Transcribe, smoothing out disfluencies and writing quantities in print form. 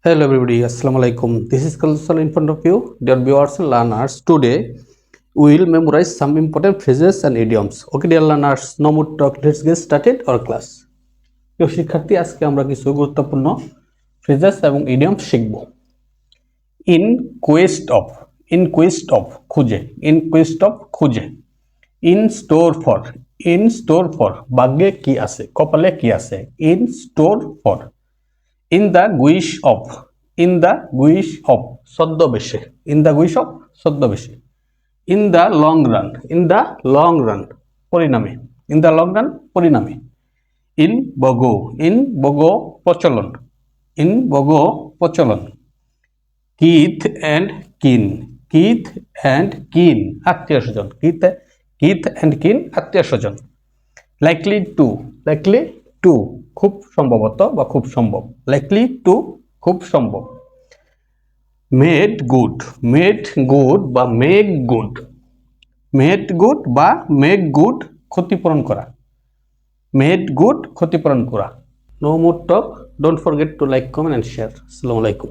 Hello everybody, Assalamu alaikum. This is Kalsal in front of you, dear viewers and learners. Today we will memorize some important phrases and idioms. Okay dear learners, no more talk. Let's get started our class. প্রিয় শিক্ষার্থী, আজকে আমরা কিছু গুরুত্বপূর্ণ phrases এবং idiom শিখব। In quest of খুঁজে, in quest of খুঁজে। ইন স্টোর ফর ভাগ্যে কি আছে, কপালে কি আছে। In store for. In the guise of ছদ্মবেশে, ইন দ্য গুইশ অফ ছদ্মবেশে। ইন দ্য লং রান পরিণামে, ইন দ্য লং রান পরিণামে। ইন বগো প্রচলন, ইন বগো প্রচলন। কিথ অ্যান্ড কিন আত্মীয় স্বজন, কিথ অ্যান্ড কিন আত্মীয় স্বজন। লাইকলি টু খুব সম্ভবত বা খুব সম্ভব, লাইকলি টু খুব সম্ভব। মেড গুড বা মেক গুড ক্ষতিপূরণ করা, মেড গুড ক্ষতিপূরণ করা। No more talk, don't forget to like, comment and share. আসসালামু আলাইকুম।